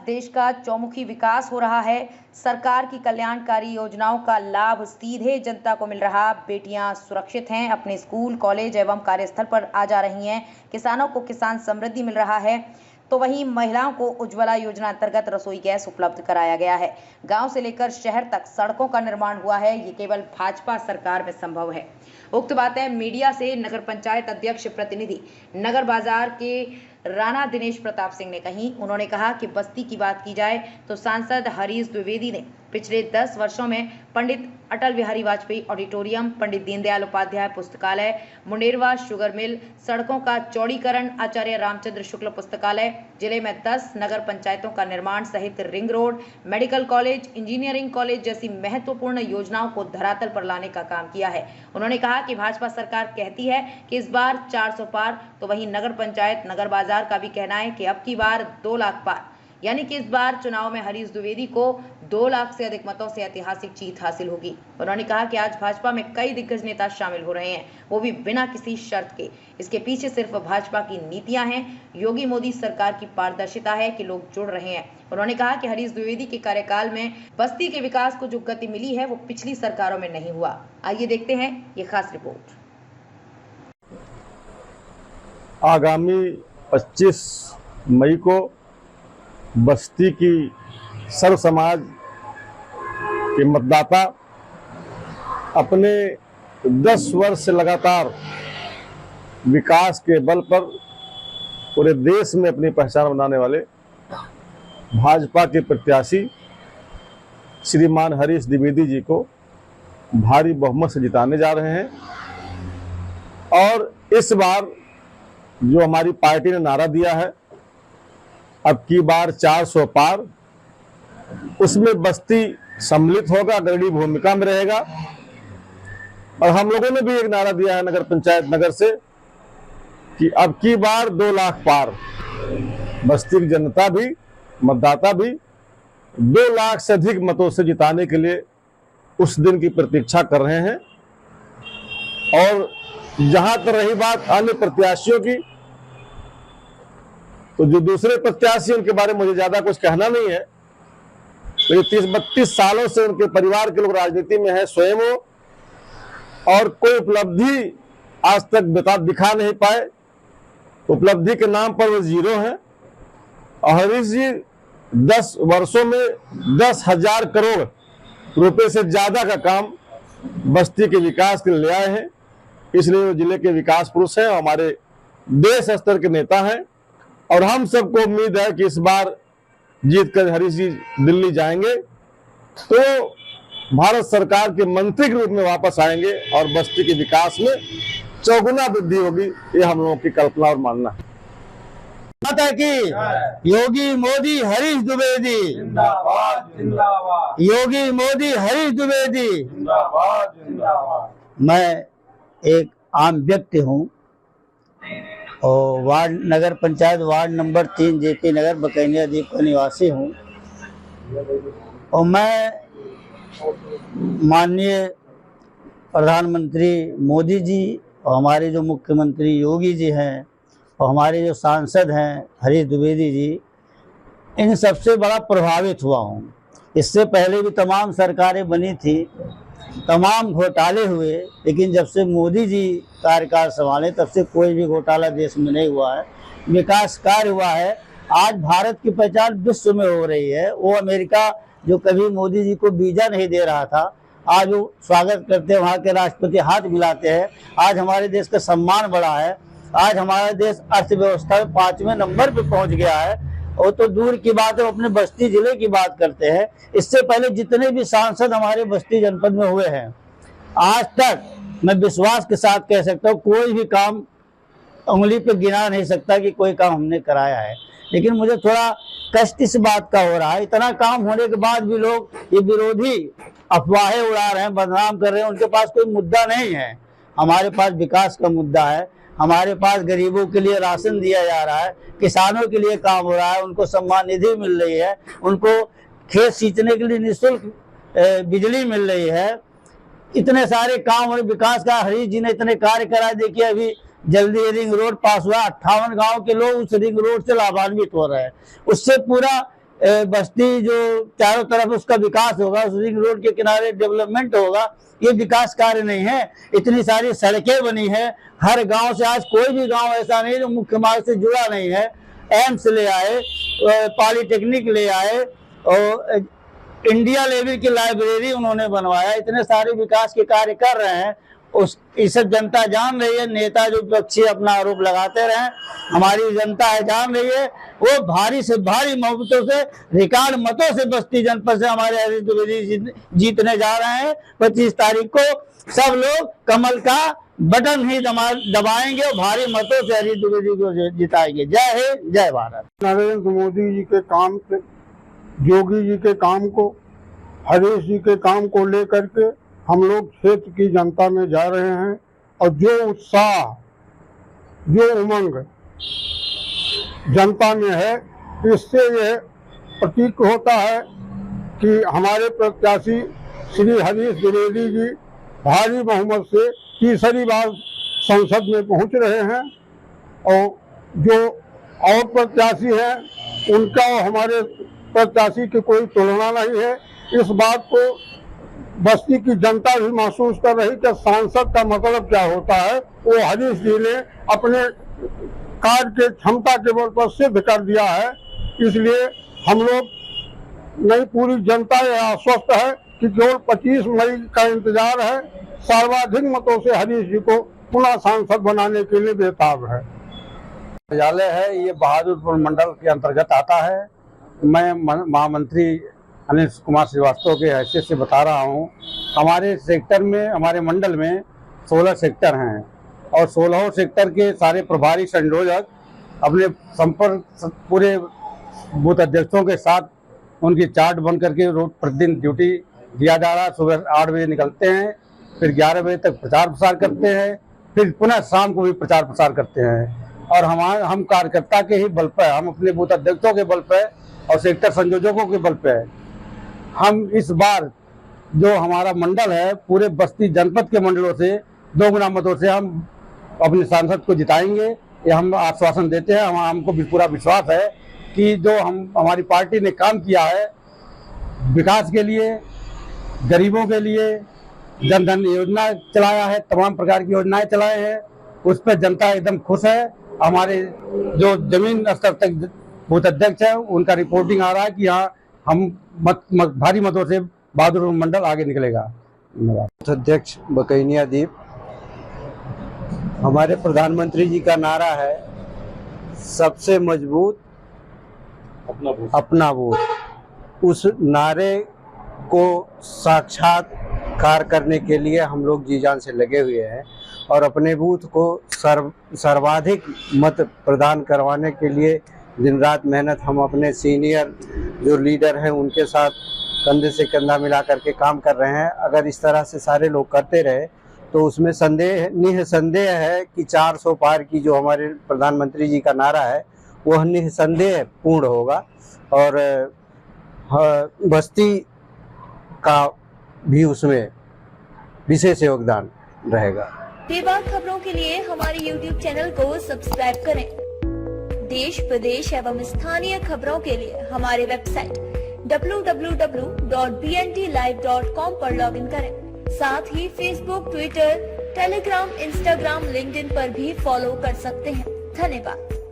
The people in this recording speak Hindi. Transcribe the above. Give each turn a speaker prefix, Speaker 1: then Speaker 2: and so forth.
Speaker 1: देश का चौमुखी विकास हो रहा है। सरकार की कल्याणकारी योजनाओं का लाभ सीधे जनता को मिल रहा। बेटियां सुरक्षित हैं, अपने स्कूल, कॉलेज एवं कार्यस्थल पर आ जा रही हैं। किसानों को किसान समृद्धि मिल रहा है, तो वहीं महिलाओं को उज्ज्वला योजना अंतर्गत रसोई गैस उपलब्ध कराया गया है। गांव से लेकर शहर तक सड़कों का निर्माण हुआ है। ये केवल भाजपा सरकार में संभव है। उक्त बातें मीडिया से नगर पंचायत अध्यक्ष प्रतिनिधि नगर बाजार के राणा दिनेश प्रताप सिंह ने कही। उन्होंने कहा कि बस्ती की बात की जाए तो सांसद हरीश द्विवेदी ने पिछले 10 वर्षों में पंडित अटल बिहारी वाजपेयी ऑडिटोरियम, पंडित दीनदयाल उपाध्याय पुस्तकालय, मुंडेरवा शुगर मिल, सड़कों का चौड़ीकरण, आचार्य रामचंद्र शुक्ल पुस्तकालय, जिले में 10 नगर पंचायतों का निर्माण सहित ring road, medical college, engineering college जैसी महत्वपूर्ण योजनाओं को धरातल पर लाने का काम किया है। उन्होंने कहा कि भाजपा सरकार कहती है कि इस बार 400 पार, तो वहीं नगर पंचायत नगर बाजार का भी कहना है कि अब की बार 2 लाख पार, यानी कि इस बार चुनाव में हरीश द्विवेदी को 2 लाख से अधिक मतों से ऐतिहासिक जीत हासिल होगी। उन्होंने कहा कि आज भाजपा में कई दिग्गज नेता शामिल हो रहे हैं, वो भी बिना किसी शर्त के। इसके पीछे सिर्फ भाजपा की नीतियां हैं, योगी मोदी सरकार की पारदर्शिता है कि लोग जुड़ रहे हैं। उन्होंने कहा कि हरीश द्विवेदी के कार्यकाल में बस्ती के विकास को जो गति मिली है वो पिछली सरकारों में नहीं हुआ। आइए देखते हैं ये खास रिपोर्ट।
Speaker 2: आगामी 25 मई को बस्ती की सर्व समाज के मतदाता अपने 10 वर्ष से लगातार विकास के बल पर पूरे देश में अपनी पहचान बनाने वाले भाजपा के प्रत्याशी श्रीमान हरीश द्विवेदी जी को भारी बहुमत से जिताने जा रहे हैं। और इस बार जो हमारी पार्टी ने नारा दिया है, अब की बार 400 पार, उसमें बस्ती सम्मिलित होगा, अग्रणी भूमिका में रहेगा। और हम लोगों ने भी एक नारा दिया है नगर पंचायत नगर से कि अब की बार 2 लाख पार। बस्ती की जनता भी, मतदाता भी 2 लाख से अधिक मतों से जिताने के लिए उस दिन की प्रतीक्षा कर रहे हैं। और जहां तक रही बात अन्य प्रत्याशियों की, तो जो दूसरे प्रत्याशी उनके बारे में मुझे ज्यादा कुछ कहना नहीं है। तो ये 30-32 सालों से उनके परिवार के लोग राजनीति में है स्वयं वो, और कोई उपलब्धि आज तक दिखा नहीं पाए। उपलब्धि के नाम पर वो जीरो है। और हरीश जी 10 वर्षों में 10,000 करोड़ रुपए से ज्यादा का काम बस्ती के विकास के लिए ले आए हैं। इसलिए वो जिले के विकास पुरुष हैं, हमारे देश स्तर के नेता हैं। और हम सबको उम्मीद है कि इस बार जीत कर हरीश जी दिल्ली जाएंगे तो भारत सरकार के मंत्री के रूप में वापस आएंगे और बस्ती के विकास में चौगुना वृद्धि होगी। ये हम लोगों की कल्पना और मानना है।
Speaker 3: माता की योगी मोदी हरीश द्विवेदी
Speaker 4: जिंदाबाद जिंदाबाद,
Speaker 3: योगी मोदी हरीश द्विवेदी
Speaker 4: जिंदाबाद जिंदाबाद।
Speaker 3: मैं एक आम व्यक्ति हूँ और वार्ड नगर पंचायत वार्ड नंबर 3 जेपी नगर बकैनिया द्वीप का निवासी हूँ। और मैं माननीय प्रधानमंत्री मोदी जी और हमारे जो मुख्यमंत्री योगी जी हैं और हमारे जो सांसद हैं हरीश द्विवेदी जी, इन सबसे बड़ा प्रभावित हुआ हूँ। इससे पहले भी तमाम सरकारें बनी थी, तमाम घोटाले हुए, लेकिन जब से मोदी जी कार्यकाल संभाले तब से कोई भी घोटाला देश में नहीं हुआ है। विकास कार्य हुआ है। आज भारत की पहचान विश्व में हो रही है। वो अमेरिका जो कभी मोदी जी को वीजा नहीं दे रहा था, आज वो स्वागत करते हैं, वहाँ के राष्ट्रपति हाथ मिलाते हैं। आज हमारे देश का सम्मान बढ़ा है। आज हमारा देश अर्थव्यवस्था में 5वें नंबर पे पहुँच गया है। और तो दूर की बात है, अपने बस्ती जिले की बात करते हैं। इससे पहले जितने भी सांसद हमारे बस्ती जनपद में हुए हैं, आज तक मैं विश्वास के साथ कह सकता हूँ कोई भी काम उंगली पे गिना नहीं सकता कि कोई काम हमने कराया है। लेकिन मुझे थोड़ा कष्ट इस बात का हो रहा है, इतना काम होने के बाद भी लोग ये विरोधी अफवाहें उड़ा रहे हैं, बदनाम कर रहे हैं। उनके पास कोई मुद्दा नहीं है। हमारे पास विकास का मुद्दा है। हमारे पास गरीबों के लिए राशन दिया जा रहा है, किसानों के लिए काम हो रहा है, उनको सम्मान निधि मिल रही है, उनको खेत सींचने के लिए निःशुल्क बिजली मिल रही है। इतने सारे काम और विकास का हरीश जी ने इतने कार्य कराए। देखिए अभी जल्दी रिंग रोड पास हुआ, 58 गांव के लोग उस रिंग रोड से लाभान्वित हो रहे हैं। उससे पूरा बस्ती जो चारों तरफ उसका विकास होगा, उस रिंग रोड के किनारे डेवलपमेंट होगा, ये विकास कार्य नहीं है। इतनी सारी सड़कें बनी है, हर गांव से, आज कोई भी गांव ऐसा नहीं जो मुख्य मार्ग से जुड़ा नहीं है। एम्स ले आए, पॉलिटेक्निक ले आए, और इंडिया लेवल की लाइब्रेरी उन्होंने बनवाया। इतने सारे विकास के कार्य कर रहे हैं, उस इसे जनता जान रही है। नेता जो विपक्षी अपना आरोप लगाते रहे, हमारी जनता है जान रही है। वो भारी से भारी बहुमतों से, रिकॉर्ड मतों से बस्ती जनपद से हमारे हरीश द्विवेदी जीतने जा रहे हैं। 25 तारीख को सब लोग कमल का बटन ही दबाएंगे और भारी मतों से हरीश द्विवेदी को जिताएंगे। जय हिंद, जय भारत।
Speaker 2: नरेंद्र मोदी जी के काम से, योगी जी के काम को, हरीश जी के काम को लेकर के हम लोग क्षेत्र की जनता में जा रहे हैं। और जो उत्साह, जो उमंग जनता में है, इससे यह प्रतीक होता है कि हमारे प्रत्याशी श्री हरीश द्विवेदी जी भारी बहुमत से तीसरी बार संसद में पहुंच रहे हैं। और जो और प्रत्याशी हैं, उनका और हमारे प्रत्याशी की कोई तुलना नहीं है। इस बात को बस्ती की जनता भी महसूस कर रही कि सांसद का मतलब क्या होता है, वो हरीश जी ने अपने कार्य के क्षमता के बल पर सिद्ध कर दिया है। इसलिए हम लोग, नहीं पूरी जनता यह आश्वस्त है कि केवल 25 मई का इंतजार है। सर्वाधिक मतों से हरीश जी को पुनः सांसद बनाने के लिए बेताब है।
Speaker 5: विद्यालय है, ये बहादुरपुर मंडल के अंतर्गत आता है। मैं महामंत्री अनिल कुमार श्रीवास्तव के हैसियत से बता रहा हूँ। हमारे सेक्टर में, हमारे मंडल में 16 सेक्टर हैं और 16 सेक्टर के सारे प्रभारी संयोजक अपने संपर्क पूरे बूथ अध्यक्षों के साथ उनकी चार्ट बन करके रोज प्रतिदिन ड्यूटी दिया जा रहा है। सुबह 8 बजे निकलते हैं, फिर 11 बजे तक प्रचार प्रसार करते हैं, फिर पुनः शाम को भी प्रचार प्रसार करते हैं। और हम कार्यकर्ता के ही बल पर, हम अपने बूथ अध्यक्षों के बल पर और सेक्टर संयोजकों के बल पर, हम इस बार जो हमारा मंडल है, पूरे बस्ती जनपद के मंडलों से 2 गुना मतों से हम अपने सांसद को जिताएंगे। ये हम आश्वासन देते हैं। हमको भी पूरा विश्वास है कि जो हमारी पार्टी ने काम किया है विकास के लिए, गरीबों के लिए, जन धन योजना चलाया है, तमाम प्रकार की योजनाएं चलाए हैं, उस पर जनता एकदम खुश है। हमारे जो जमीन स्तर तक बूथ अध्यक्ष है, उनका रिपोर्टिंग आ रहा है कि हाँ, हम भारी मतों से बहादुर मंडल आगे निकलेगा। धन्यवाद।
Speaker 6: अध्यक्ष बकैनिया दीप, हमारे प्रधानमंत्री जी का नारा है सबसे मजबूत अपना बूथ। उस नारे को साक्षात्कार करने के लिए हम लोग जी जान से लगे हुए हैं और अपने बूथ को सर्वाधिक मत प्रदान करवाने के लिए दिन रात मेहनत हम अपने सीनियर जो लीडर हैं उनके साथ कंधे से कंधा मिला करके काम कर रहे हैं। अगर इस तरह से सारे लोग करते रहे तो उसमें निसंदेह है कि 400 पार की जो हमारे प्रधानमंत्री जी का नारा है वह निसंदेह पूर्ण होगा और बस्ती का भी उसमें विशेष योगदान रहेगा।
Speaker 7: बेबाक खबरों के लिए हमारे YouTube चैनल को सब्सक्राइब करें। देश, प्रदेश एवं स्थानीय खबरों के लिए हमारे वेबसाइट www.bntlive.com पर लॉगिन करें। साथ ही Facebook, Twitter, Telegram, Instagram, LinkedIn पर भी फॉलो कर सकते हैं। धन्यवाद।